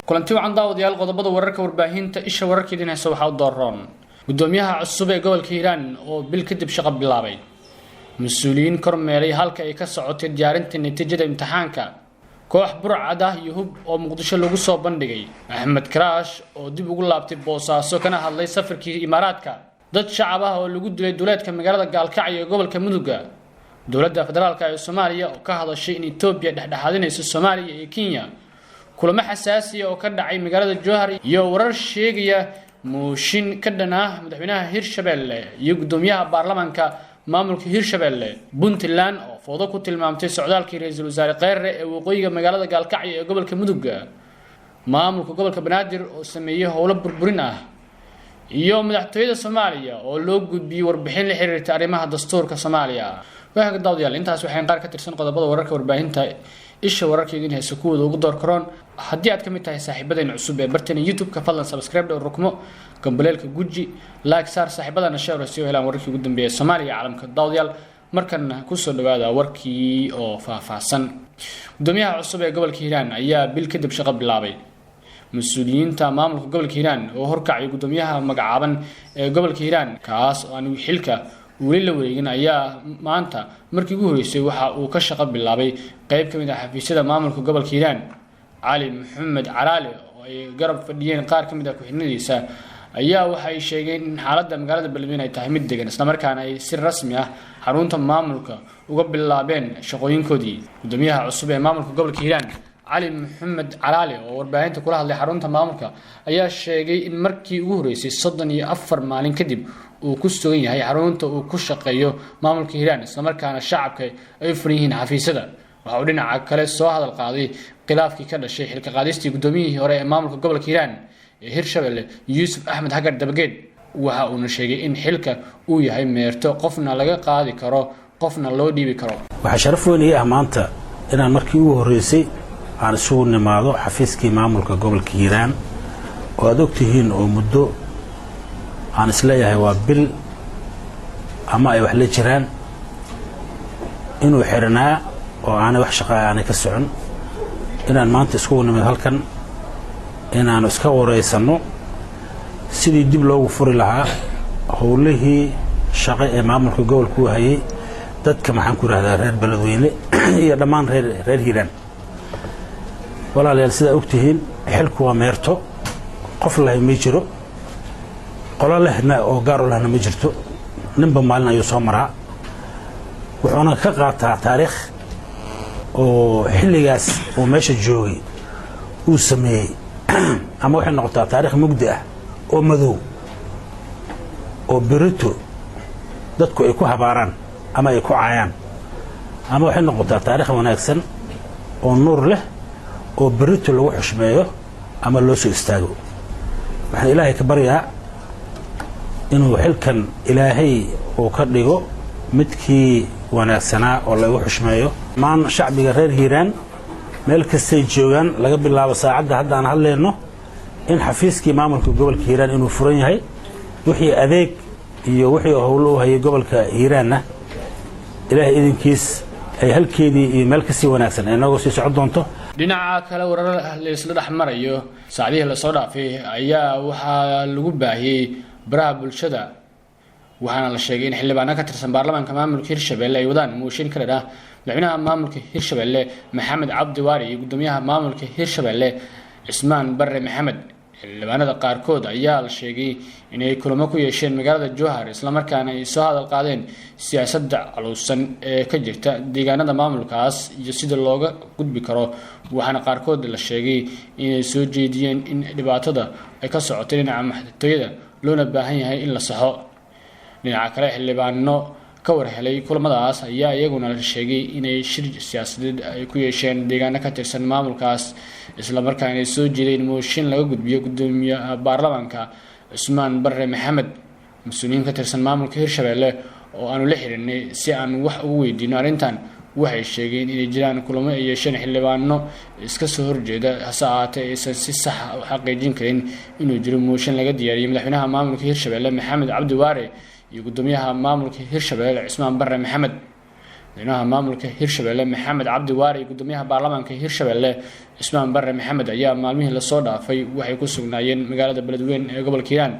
kulanti wacan daawadayaal qodobada wararka warbaahinta isha wararkeedina hayso waxa u dooran gudoomiyaha cusub ee gobolka Hiiraan oo bil kadib shaqo bilaabay mas'uuliyiin kormeeray halka ay ka socotay diyaarinta natiijada imtixaanka koox burcad ah iyo hub oo Muqdisho lagu soo bandhigay Axmed Karaash oo dib ugu laabtay Boosaaso kana hadlay safarkii Imaaraadka dad shacab ah oo lagu dilay duleedka magaalada Gaalkacyo ee gobolka Mudug dowladda federaalka ee Soomaaliya oo ka hadashay in Itoobiya dhexdhexaadinayso Soomaaliya iyo Kenya kulamo xasaasi ah oo ka dhacay magaalada Jowhar iyo warar sheegaya mooshin ka dhan ah madaxweynaha Hirshabelle iyo gudoomiyaha baarlamaanka maamulka Hirshabelle Puntland oo foodo ku tilmaamtay socdaalkii ra'iisul wasaare Kheyre ee waqooyiga magaalada Gaalkacyo ee gobolka Mudug maamulka gobolka Banaadir oo sameeyay howlo burburin ah iyo madaxtooyada Soomaaliya oo loo gudbiyay warbixin la xiriirta arrimaha dastuurka Soomaaliya waxa daawadayaal intaas waxay qaar ka tirsan qodobada wararka warbaahinta isha wararkeedina hayso kuwada ugu door karoon haddii aad ka mid tahay saaxiibadayna cusub ee bartana YouTube-ka fadlan subscribe oo rukmo gambaleelka guji like saar saaxiibadana share si helaan wararkii ugu dambeeyay Soomaaliya caalamka daawadayaal markana ku soo dhawaada warkii oo faahfaahsan gudoomiyaha cusub ee gobolka Hiiraan ayaa bil kadib shaqo bilaabay mas'uuliyiinta maamulka gobolka Hiiraan oo horkacay gudoomiyaha magacaaban ee gobolka Hiiraan kaas oo aan xilka weli la wareegin ayaa maanta markii ugu horeysay waxa uu ka shaqo bilaabay qayb kamid ah xafiisyada maamulka gobolka Hiiraan Cali Maxamed Calaale oo ay garab fadhiyeen qaar kamid ah ku-xigeenadiisa ayaa waxay sheegeen in xaaladda magaalada Beledweyne ay tahay mid degan isla markaana ay si rasmi ah xarunta maamulka uga bilaabeen shaqooyinkoodii gudoomiyaha cusub ee maamulka gobolka Hiiraan Cali Maxamed Calaale oo warbaahinta kula hadlay xarunta maamulka ayaa sheegay in markii ugu horeysay 34 maalin kadib uu ku sugan yahay xarunta uu ku shaqeeyo maamulka Hiiraan isla markaana shacabka ay furan yihiin xafiisyada waxa uu dhinaca kale soo hadal qaaday khilaafkii ka dhashay xilka qaadistii gudoomiyihii hore ee maamulka gobolka Hiiraan ee Hirshabelle Yuusuf Axmed Hagar Dabageed waxa uu sheegay in xilka uu yahay meerto qofna laga qaadi karo qofna loo dhiibi karo waxa sharaf weyn ah maanta inaan markii ugu horeysay aan isugu nimaado xafiiskii maamulka gobolka Hiiraan oo aad ogtihiin oo muddo aan isleeyahay waa bil ama ay wax la jiraan inuu xirnaa oo aan wax shaqo aan ka socon inaan maanta isku nimid halkan inaan iska wareysano sidii dib loogu furi lahaa howlihii shaqo ee maamulka gobolka uu hayay dadka maxaan ku raahdaa reer Beledweyne iyo dhammaan reer Hiiraan walaalayaal sida ogtihiin xilku waa meerto qof la ma jiro qolo lehna oo gaar u lehna ma jirto ninba maalin ayuu soo maraa wuxuuna ka qaataa taariikh oo xilligaas oo meesha joogay uu sameeyay ama waxay noqotaa taariikh mugdi ah oo madow oo berito dadku ay ku habaaraan ama ay ku caayaan ama waxay noqotaa taariikh wanaagsan oo nuur leh oo berito lagu xushmeeyo ama loo soo istaago waxaan ilaahay ka baryaa inuu xilkan ilaahay uu ka dhigo midkii wanaagsanaa oo lagu xushmeeyo maan shacbiga reer Hiiraan meel kasta ay joogaan laga bilaabo saacadda hadda aan hadlayno in xafiiskii maamulka gobolka Hiiraan inuu furan yahay wixii adeeg iyo wixii howlo u hayay gobolka Hiiraanna ilaahay idinkiis ay halkeedii iyo meel kasta wanaagsan ay nooga sii socon doonto dhinaca kale warar la isla dhaxmarayo saacadihii la soo dhaafay ayaa waxa lagu baahiyay baraha bulshada waxaana la sheegay in xildhibaano ka tirsan baarlamaanka maamulka Hirshabelle ay wadaan mooshin kale ah madaxweynaha maamulka Hirshabelle Maxamed Cabdi Waari iyo gudoomiyaha maamulka Hirshabelle Cismaan Barre Maxamed xildhibaanada qaarkood ayaa la sheegay inay kulamo ku yeesheen magaalada Jowhar isla markaana ay soo hadal qaadeen siyaasadda caluusan ee ka jirta deegaanada maamulkaas iyo sida looga gudbi karo waxaana qaarkood la sheegay inay soo jeediyeen in dhibaatada ay ka socoto dhinaca madaxtooyada loona baahan yahay in la saxo dhinaca kale xildhibaano ka warhelay kulamadaas ayaa iyaguna la sheegay inay shir siyaasadeed ay ku yeesheen deegaano ka tirsan maamulkaas isla markaana ay soo jeedeen mooshin laga gudbiyo gudoomiyaha baarlamaanka Cismaan Barre Maxamed mas'uuliyiin ka tirsan maamulka Hirshabelle oo aanu la xirinay si aan wax ugu weydiino arrintan waxay sheegeen inay jiraan kulamo ay yeesheen xildhibaano iska soo horjeeda hase ahaatee aysan si sax ah u xaqiijin karin inuu jiro mooshin laga diyaariyay madaxweynaha maamulka Hirshabelle Maxamed Cabdi Waare iyo gudoomiyaha maamulka Hirshabelle Cismaan Barre Maxamed madaxweynaha maamulka Hirshabelle Maxamed Cabdi Waare iyo gudoomiyaha baarlamaanka Hirshabelle Ismaan Barre Maxamed ayaa maalmihii la soo dhaafay waxay ku sugnaayeen magaalada Beledweyne ee gobolka Hiiraan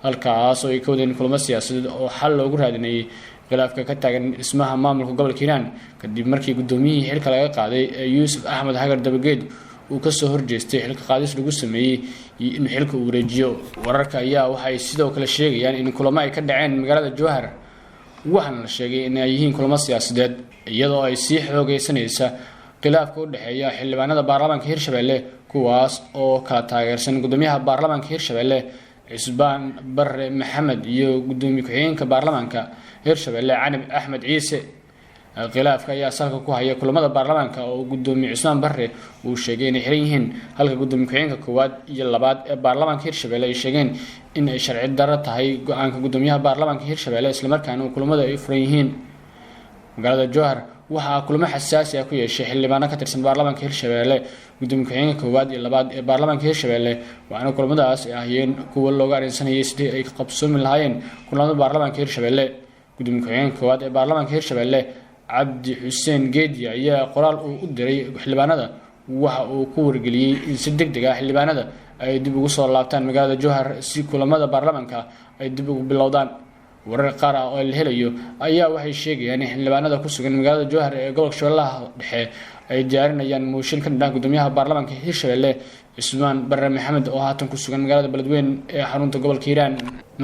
halkaas oo ay ka wadeen kulamo siyaasadeed oo xal loogu raadinayay khilaafka ka taagan dhismaha maamulka gobolka Hiiraan kadib markii gudoomiyihii xilka laga qaaday Yuusuf Axmed Hagar Dabageed uu ka soo horjeestay xilka qaadis lagu sameeyay in xilka uu wareejiyo. Wararka ayaa waxay sidoo kale sheegayaan in kulamo ay ka dhaceen magaalada Jowhar waxaana la sheegay in ay yihiin kulamo siyaasadeed iyadoo ay sii xoogeysanaysa khilaafka u dhaxeeya xildhibaanada baarlamaanka Hirshabelle kuwaas oo kala taageersan gudoomiyaha baarlamaanka Hirshabelle Ismaan Barre Maxamed iyo gudoomiye ku-xigeenka baarlamaanka Hirshabelle Canab Axmed Ciise. khilaafka ayaa salka ku haya kulamada baarlamaanka oo gudoomiye Ismaan Barre uu sheegay inay xiran yihiin halka gudoomiye ku-xigeenka koowaad iyo labaad ee baarlamaanka Hirshabelle ay sheegeen in ay sharci darro tahay go'aanka gudoomiyaha baarlamaanka Hirshabelle isla markaana kulamada ay furan yihiin. magaalada Jowhar waxaa kulamo xasaasi ah ku yeeshay xildhibaano ka tirsan baarlamaanka Hirshabelle gudoomiye ku-xigeenka koowaad iyo labaad ee baarlamaanka Hirshabelle waxaana kulamadaas ay ahaayeen kuwa looga areensanayay sidii ay qabsoomi lahaayeen kulamada baarlamaanka Hirshabelle. gudoomiye ku-xigeenka koowaad ee baarlamaanka Hirshabelle Cabdi Xuseen Geedi ayaa qoraal uu u diray xildhibaanada waxa uu ku wargeliyay in si degdeg ah xildhibaanada ay dib ugu soo laabtaan magaalada Jowhar si kulamada baarlamaanka ay dib ugu bilowdaan. warar qaar ah oo la helayo ayaa waxay sheegayaan in xildhibaanada ku sugan magaalada Jowhar ee gobolka Shabeellaha Dhexe ay diyaarinayaan mooshin ka dhanka gudoomiyaha baarlamaanka Hirshabelle Ismaan Barre Maxamed oo haatan ku sugan magaalada Beledweyne ee xarunta gobolka Hiiraan.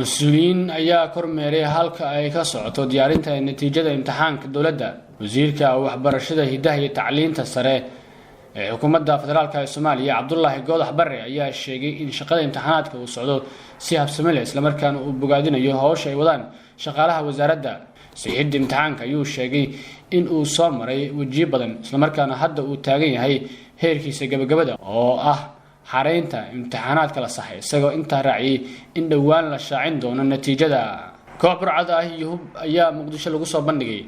mas'uuliyiin ayaa kormeeray halka ay ka socoto diyaarinta natiijada imtixaanka dowladda. wasiirka waxbarashada hidaha iyo tacliinta sare ee xukuumadda federaalka ee Soomaaliya Cabdullaahi Goodax Barre ayaa sheegay in shaqada imtixaanaadka uu socdo si habsami leh isla markaana uu bogaadinayo hawsha ay wadaan shaqaalaha wasaaradda. saxiixda imtixaanka ayuu sheegay in uu soo maray wajiyo badan isla markaana hadda uu taagan yahay heerkiisa gabagabada oo ah xareynta imtixaanaadka la saxay isagoo intaa raaciyay in dhowaan la shaacin doono natiijada. koox burcad ah iyo hub ayaa Muqdisho lagu soo bandhigay.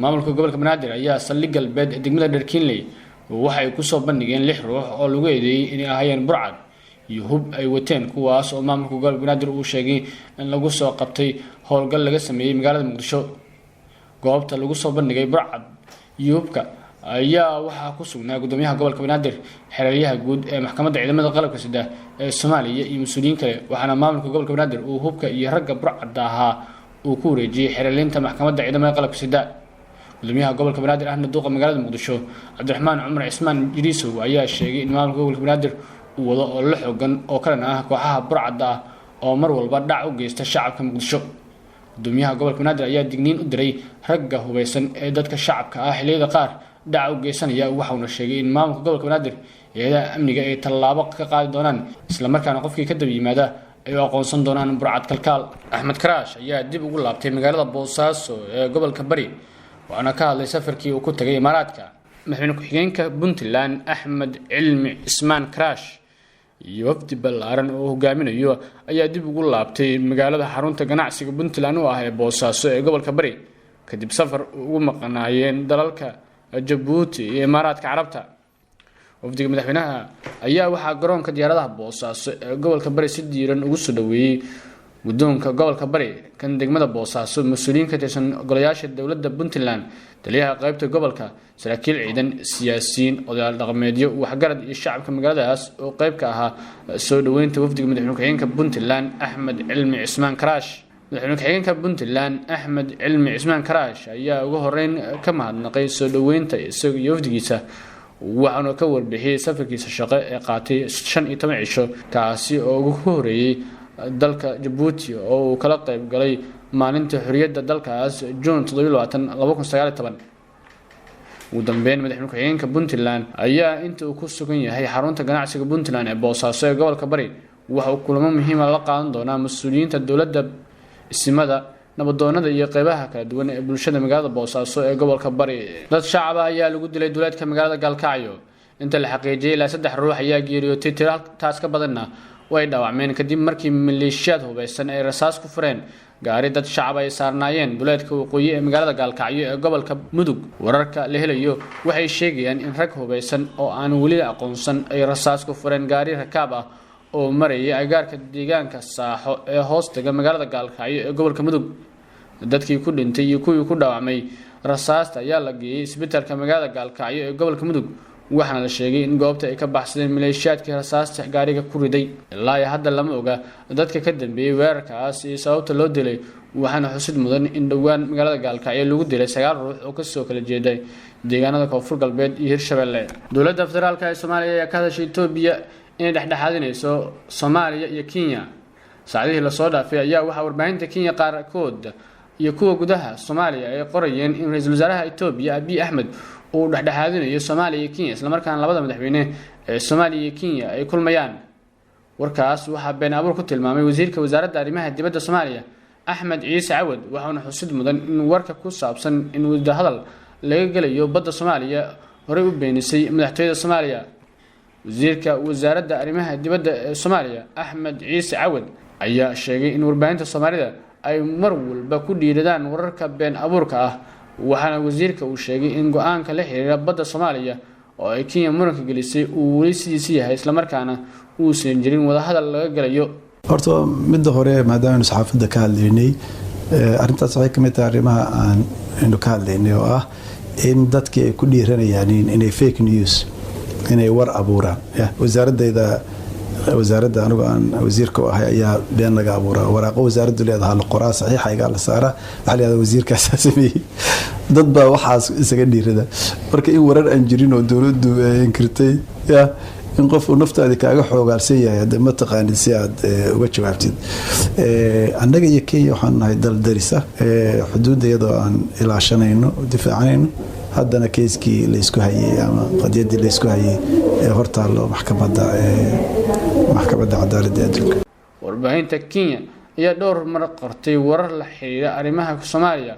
maamulka gobolka Banaadir ayaa saldhig galbeed degmada Dharkiinley waxay ku soo bandhigeen 6 ruux oo lagu eedeeyay inay ahaayeen burcad iyo hub ay wateen kuwaas oo maamulka gobolka Banaadir uu sheegay in lagu soo qabtay howlgal laga sameeyay magaalada Muqdisho. goobta lagu soo bandhigay burcad iyo hubka ayaa waxaa ku sugnaa gudoomiyaha gobolka Banaadir xeraalyaha guud ee maxkamadda ciidamada qalabka sida ee Soomaaliya iyo mas'uuliyiin kale waxaana maamulka gobolka Banaadir uu hubka iyo ragga burcad ahaa uu ku wareejiyay xeraalinta maxkamadda ciidamada qalabka sida. gudoomiyaha gobolka Banaadir ahna duqa magaalada Muqdisho Cabdiraxmaan Cumar Cismaan Jiriisow ayaa sheegay in maamulka gobolka Banaadir uu wado oo la xogan oo kalena ah kooxaha burcad ah oo mar walba dhac u geysta shacabka Muqdisho. gudoomiyaha gobolka Banaadir ayaa digniin u diray ragga hubeysan ee dadka shacabka ah xilliyada qaar dhac u geysanaya waxaana sheegay in maamulka gobolka Banaadir hay'adaha amniga ay tallaabo ka qaadi doonaan isla markaana qofkii ka dab yimaada ay aqoonsan doonaan burcad kalkaal. Axmed Karaash ayaa dib ugu laabtay magaalada Boosaaso ee gobolka Bari waxaana ka hadlay safarkii uu ku tagay Imaaraadka. madaxweyne ku-xigeenka Puntland Axmed Cilmi Cismaan Karaash iyo wafdi ballaaran oo hogaaminayo ayaa dib ugu laabtay magaalada xarunta ganacsiga Puntland oo ah ee Boosaaso ee gobolka Bari kadib safar ugu maqnaayeen dalalka Djibouti iyo Imaaraadka Carabta. wafdiga madaxweynaha ayaa waxaa garoonka diyaaradaha Boosaaso ee gobolka Bari si diiran ugu soo dhaweeyay guddoonka gobolka Bari kan degmada Boosaaso mas'uuliyiin ka tirsan golayaasha dowladda Puntland taliyaha qaybta gobolka saraakiil ciidan siyaasiyiin odayaal dhaqameedyo waxgarad iyo shacabka magaaladaas oo qayb ka ahaa soo dhaweynta wafdiga madaxweyne ku-xigeenka Puntland Axmed Cilmi Cismaan Karaash. madaxweyne ku-xigeenka Puntland Axmed Cilmi Cismaan Karaash ayaa ugu horeyn ka mahadnaqay soo dhaweynta isaga iyo wafdigiisa waxaana ka warbixiyay safarkiisa shaqo ee qaatay 15 cisho kaasi oo ugu horeeyay dalka Djibouti oo uu kala qayb galay maalinta xurriyadda dalkaas June 27, 2019. ugu dambeyn madaxweyne ku-xigeenka Puntland ayaa inta uu ku sugan yahay xarunta ganacsiga Puntland ee Boosaaso ee gobolka Bari waxa uu kulamo muhiim ah la qaadan doonaa mas'uuliyiinta dowladda ismada nabadoonada iyo qaybaha kala duwan ee bulshada magaalada Boosaaso ee gobolka Bari. dad shacab ah ayaa lagu dilay duleedka magaalada Gaalkacyo inta la xaqiijiyay ilaa 3 ruux ayaa geeriyootay taas ka badanna way dhaawacmeen kadib markii maleeshiyad hubeysan ay rasaas ku fureen gaari dad shacab ay saarnaayeen duleedka waqooyi ee magaalada Gaalkacyo ee gobolka Mudug. wararka la helayo waxay sheegayaan in rag hubeysan oo aan weli aqoonsan ay rasaas ku fureen gaari rakaab ah oo marayay agaarka deegaanka Saaxo ee hoostaga magaalada Gaalkacyo ee gobolka Mudug. dadkii ku dhintay iyo kuwii ku dhaawacmay rasaasta ayaa la geeyay isbitaalka magaalada Gaalkacyo ee gobolka Mudug waxaana la sheegay in goobta ay ka baxsadeen maleeshiyaadkii rasaasta gaariga ku riday ilaa hadda lama oga dadka ka dambeeyay weerarkaas iyo sababta loo dilay waxaana xusid mudan in dhawaan magaalada Gaalkacyo lagu dilay 9 ruux oo ka soo kala jeeday deegaanada Koonfur Galbeed iyo Hirshabelle dowladda federaalka ee Soomaaliya ayaa ka hadashay Itoobiya inay dhexdhexaadinayso Soomaaliya iyo Kenya saacadihii la soo dhaafay ayaa waxa warbaahinta Kenya qaarkood iyo kuwa gudaha Soomaaliya ay qorayeen in ra'iisul wasaaraha Itoobiya Abiy Ahmed uu dhexdhexaadinayo Soomaaliya iyo Kenya isla markaana labada madaxweyne ee Soomaaliya iyo Kenya ay kulmayaan warkaas waxa been abuur ku tilmaamay wasiirka wasaaradda arrimaha dibadda Soomaaliya Ahmed Ciise Cawad waxaana xusid mudan in warka ku saabsan in wada hadal laga galayo badda Soomaaliya hore u beenisay madaxtooyada Soomaaliya wasiirka wasaaradda arrimaha dibadda ee Soomaaliya Ahmed Ciise Cawad ayaa sheegay in warbaahinta Soomaalida ay mar walba ku dhiiradaan wararka been abuurka ah waxaana wasiirka uu sheegay in go'aanka la xiriira badda Soomaaliya oo ay Kenya muranka gelisay uu wali sidiisii yahay isla markaana uu seen jirin wada hadal laga galayo horta mid hore maadaama saxaafadda ka hadlaynay arintaas waxay kamid tahay arrimaha aan inuu ka hadlaynay oo ah in dadkii ay ku dhiiranayaan inay fake news inay war abuuraan wasaaradda anigu aan wasiirka u ahay ayaa been laga abuuraa waraaqo wasaaraddu leedahay la qoraa saxiixa iga la saara waxa la yiraahdaa wasiirkaas sameeyay dad baa waxaas isaga dhiirada marka in warar aan jirin oo dawladdu inkirtay in qof uu naftaada kaaga xoogaalsan yahay hadda ma taqaanid si aad uga jawaabtid annaga iyo Kenya waxaan nahay dal darisa xuduudeeda aan ilaashanayno difaacanayno haddana keeskii la isku hayay ama qadiyadii la isku hayay hortaalo maxkamadda cadaaladda adduunka warbaahinta Kenya ayaa dhowr mar qortay warar la xiriira arrimaha Soomaaliya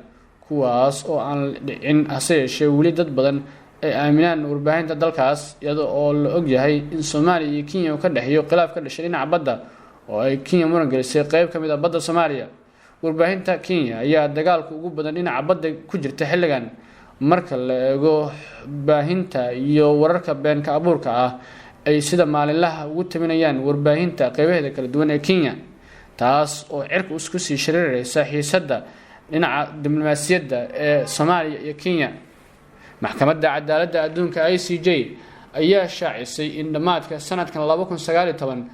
kuwaas oo aan dhicin hase yeeshee wali dad badan ay aaminaan warbaahinta dalkaas iyadoo oo la og yahay in Soomaaliya iyo Kenya ka dhaxeeyo khilaaf ka dhashay dhinaca badda oo ay Kenya muran gelisay qayb kamid ah badda Soomaaliya warbaahinta Kenya ayaa dagaalka ugu badan dhinaca badda ku jirta xilligan marka la eego baahinta iyo wararka beenka abuurka ah ay sida maalinlaha ugu taminayaan warbaahinta qaybaheeda kala duwan ee Kenya taas oo cirka isku sii shareeraysa xiisadda dhinaca diblomaasiyadda ee Soomaaliya iyo Kenya maxkamadda cadaaladda adduunka ICJ ayaa shaacisay in dhamaadka sanadkan 2019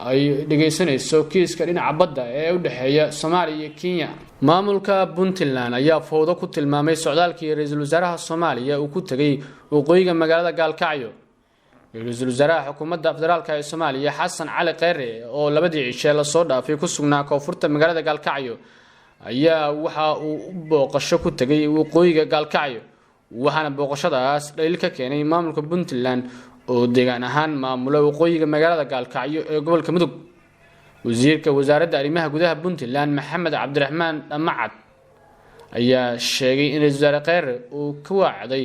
ay dhageysanayso kiiska dhinaca badda ee u dhaxeeya Soomaaliya iyo Kenya maamulka Puntland ayaa fowdo ku tilmaamay socdaalkii ra'iisul wasaaraha Soomaaliya uu ku tagay waqooyiga magaalada Gaalkacyo ra'iisul wasaaraha xukuumadda federaalka ee Soomaaliya Xasan Cali Kheyre oo labadii cishe la soo dhaafay ku sugnaa koonfurta magaalada Gaalkacyo ayaa waxa uu booqasho ku tagay waqooyiga Gaalkacyo waxaana booqashadaas dhaliil ka keenay maamulka Puntland oo deegaan ahaan maamula waqooyiga magaalada Gaalkacyo ee gobolka Mudug wasiirka wasaaradda arrimaha gudaha Puntland Maxamed Cabdiraxmaan Dhamacad ayaa sheegay in ra'iisul wasaare Kheyre uu ka wacday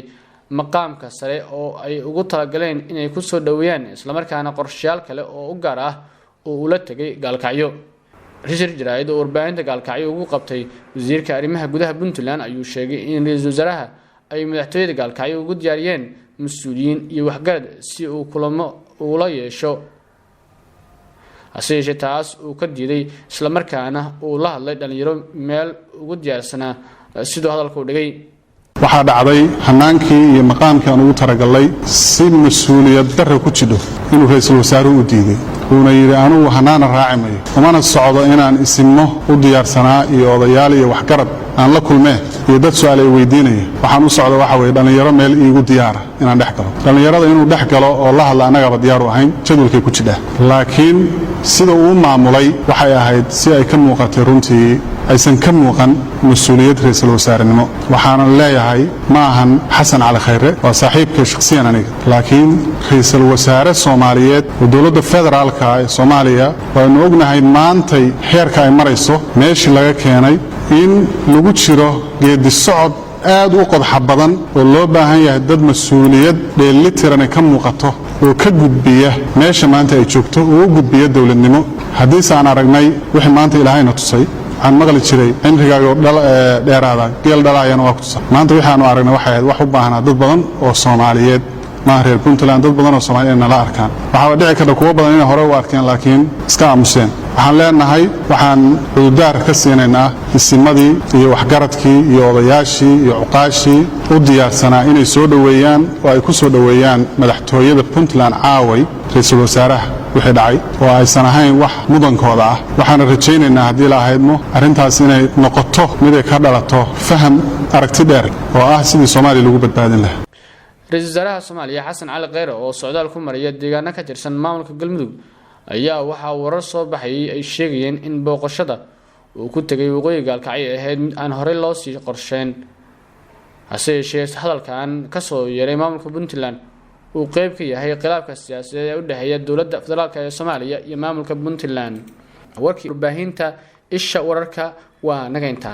maqaamka sare oo ay ugu talagaleen inay ku soo dhaweeyaan isla markaana qorshayaal kale oo u gaar ah oo ula tagay Gaalkacyo Richard Jaraid oo warbaahinta Gaalkacyo ugu qabtay wasiirka arrimaha gudaha Puntland ayuu sheegay in ra'iisul wasaaraha ay madaxtooyada Gaalkacyo ugu diyaariyeen mas'uuliyiin iyo waxgarad si uu kulamo ula yeesho hase taas uu ka diiday isla markaana uu la hadlay dhalinyaro meel ugu diyaarsanaa sidoo hadalku dhigay waxaa dhacday hanaankii iyo maqaamkii aan ugu talagalay si mas'uuliyad darro ku jidho inuu ra'iisul wasaaruhu u diiday wuuna yidhi anugu hanaana raaci mayo umana socdo inaan isimno u diyaarsanaa iyo odayaal iyo waxgarad aan la kulmee iyo dad su'aal ay weydiinaya waxaan u socdo waxa weeye dhalinyaro meel iigu diyaara inaan dhex galo dhalinyarada inuu dhex galo oo la hadla annagaba diyaar u ahayn jadwalkay ku jidhaa laakiin sida uu maamulay waxay ahayd si ay ka muuqatay runtii aysan ka muuqan mas'uuliyad ra'iisul wasaarenimo waxaan leeyahay ma ahan Xasan Cali Kheyre waa saaxiibka shakhsiyan aniga laakiin ra'iisul wasaare Soomaaliyeed oo dawladda federaalka ee Soomaaliya waanu ognahay maantay heerka ay marayso meeshii laga keenay in lagu jiro geedi socod aad u qodxa badan oo loo baahan yahay dad mas'uuliyad dheelitiran ka muuqato oo ka gudbiya meesha maanta ay joogto oo u gudbiya dawladnimo haddii aan aragnay wixii maanta Ilaahayna tusay aan maqli jiray cimrigaaga dheeraada geel dhalaayana waa ku tusa maanta waxaanu aragnay waxay wax u baahnaa dad badan oo Soomaaliyeed maaha reer puntland dad badan oo soomaali ay nala arkaan waxaaba dhici karta kuwo badan inay hore u arkeen laakiin iska aamuseen waxaan leenahay waxaan cududaar ka siinaynaa isimadii iyo waxgaradkii iyo odayaashii iyo cuqaashii u diyaarsanaa inay soo dhoweeyaan oo ay ku soo dhoweeyaan madaxtooyada puntland caaway ra-iisul wasaaraha wixii dhacay oo aysan ahayn wax mudankooda ah waxaana rajaynaynaa haddii la ahaydmo arrintaas inay noqoto mid ay ka dhalato faham aragti dheer oo ah sidii soomaaliya lagu badbaadin lahaa ra-iisul wasaaraha soomaaliya xasan cali kheyre oo socdaal ku maraya deegaano ka tirsan maamulka galmudug ayaa waxaa warar soo baxayay ay sheegayeen in booqashada uu ku tegay waqooyi gaalkacyo ahayd mid aan horey loo sii qorsheyn hase yeeshee hadalkan kasoo yeeray maamulka puntland uu qeyb ka yahay khilaafka siyaasadeed ee u dhexeeya dowladda federaalk ee soomaaliya iyo maamulka puntland warkii warbaahinta isha wararka waa nageynta